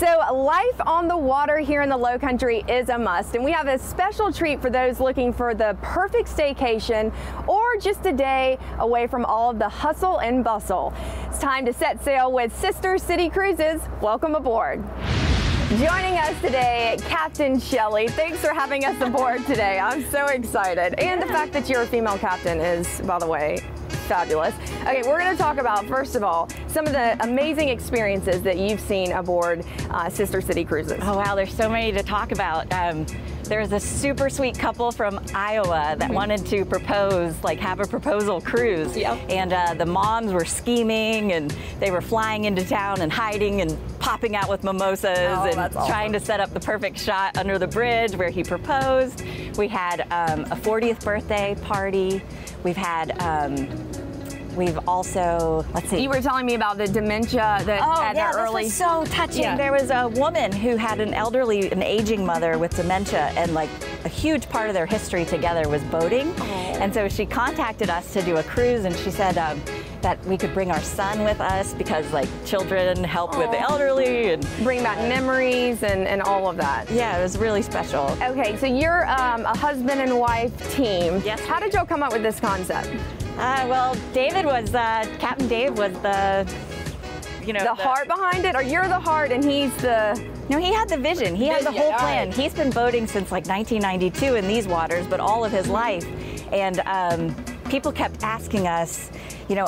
So life on the water here in the Low Country is a must, and we have a special treat for those looking for the perfect staycation or just a day away from all of the hustle and bustle. It's time to set sail with Sister City Cruises. Welcome aboard. Joining us today, Captain Shelley. Thanks for having us aboard today. I'm so excited. And the fact that you're a female captain is, by the way, fabulous. Okay, we're going to talk about, first of all, some of the amazing experiences that you've seen aboard Sister City Cruises. Oh wow, there's so many to talk about. There was a super sweet couple from Iowa that wanted to propose, like have a proposal cruise. Yep. And the moms were scheming and they were flying into town and hiding and popping out with mimosas and awesome. trying to set up the perfect shot under the bridge where he proposed. We had a 40th birthday party. We've also, let's see. You were telling me about the dementia that at the early. This was so touching. Yeah. There was a woman who had an aging mother with dementia, and like a huge part of their history together was boating. And so she contacted us to do a cruise, and she said that we could bring our son with us because like children help with the elderly and bring back memories and all of that. Yeah, it was really special. Okay, so you're a husband and wife team. Yes. How did y'all come up with this concept? Well, David was, Captain Dave was the heart behind it, or you're the heart and he's the... No, he had the vision. He had the whole plan. Right. He's been boating since like 1992 in these waters, but all of his life. And people kept asking us,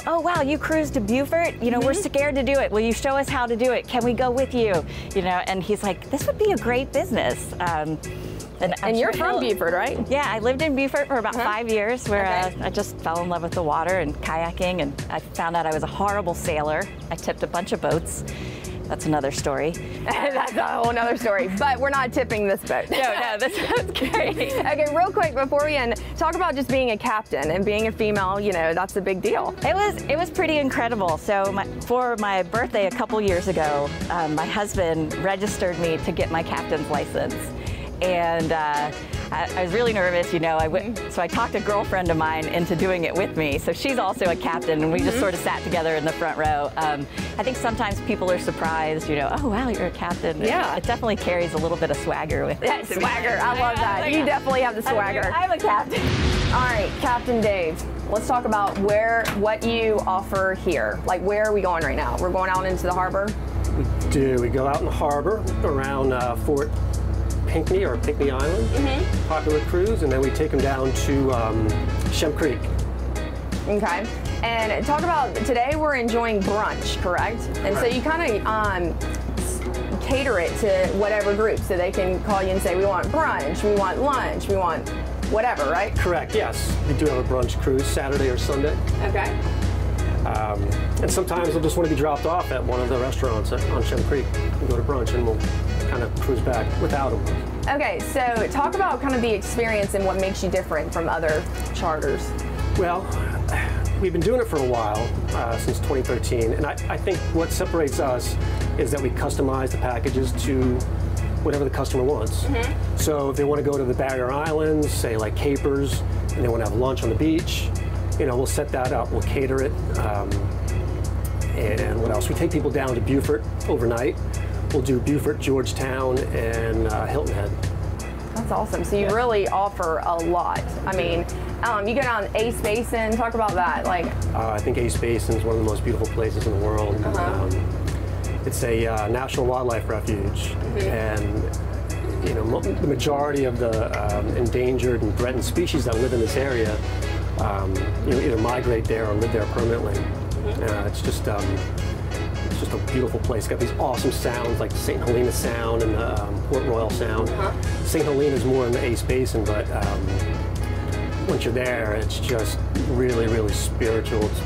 oh wow, you cruised to Beaufort? We're scared to do it. Will you show us how to do it? Can we go with you? And he's like, this would be a great business. And you're from Beaufort, right? Yeah, I lived in Beaufort for about 5 years where I just fell in love with the water and kayaking, and I found out I was a horrible sailor. I tipped a bunch of boats. That's another story. That's a whole nother story, but we're not tipping this boat. No, this boat's great. Okay, real quick before we end, talk about just being a captain and being a female, that's a big deal. It was pretty incredible. So for my birthday a couple years ago, my husband registered me to get my captain's license. And I was really nervous, so I talked a girlfriend of mine into doing it with me. So she's also a captain, and we just sort of sat together in the front row. I think sometimes people are surprised, oh wow, you're a captain. Yeah. It definitely carries a little bit of swagger with it. Swagger, I love that. You definitely have the swagger. I'm a captain. All right, Captain Dave, let's talk about what you offer here. Like, where are we going right now? We're going out into the harbor? We do. We go out in the harbor around Fort Pinckney or Pinckney Island, popular cruise, and then we take them down to Shem Creek. Okay, and talk about, today we're enjoying brunch, correct? And so you kind of cater it to whatever group, so they can call you and say, we want brunch, we want lunch, we want whatever, right? Correct, yes. We do have a brunch cruise Saturday or Sunday. Okay. And sometimes they'll just want to be dropped off at one of the restaurants on Shem Creek and go to brunch, and we'll kind of cruise back without them. Okay, so talk about kind of the experience and what makes you different from other charters. Well, we've been doing it for a while, since 2013, and I think what separates us is that we customize the packages to whatever the customer wants. So if they want to go to the Barrier Islands, say like Capers, and they want to have lunch on the beach, we'll set that up, we'll cater it. And what else? We take people down to Beaufort overnight. We'll do Beaufort, Georgetown, and Hilton Head. That's awesome. So you really offer a lot. I mean, you go down Ace Basin, talk about that. I think Ace Basin is one of the most beautiful places in the world. It's a national wildlife refuge, and the majority of the endangered and threatened species that live in this area either migrate there or live there permanently. It's just a beautiful place. It's got these awesome sounds like the St. Helena Sound and the Port Royal Sound. St. Helena is more in the Ace Basin, but once you're there, it's just really, really spiritual. It's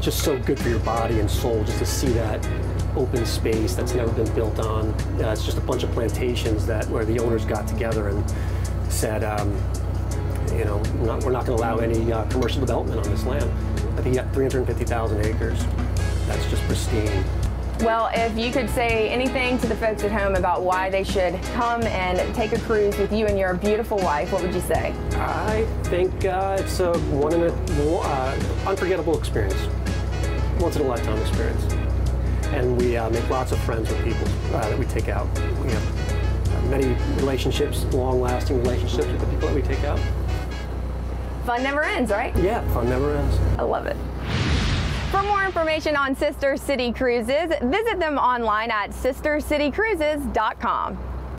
just so good for your body and soul just to see that open space that's never been built on. It's just a bunch of plantations where the owners got together and said, we're not going to allow any commercial development on this land. I think you got 350,000 acres. That's just pristine. Well, if you could say anything to the folks at home about why they should come and take a cruise with you and your beautiful wife, what would you say? I think it's a unforgettable experience. Once in a lifetime experience. and we make lots of friends with people that we take out. We have many relationships, long-lasting relationships with the people that we take out. Fun never ends, right? Yeah, fun never ends. I love it. For more information on Sister City Cruises, visit them online at sistercitycruises.com.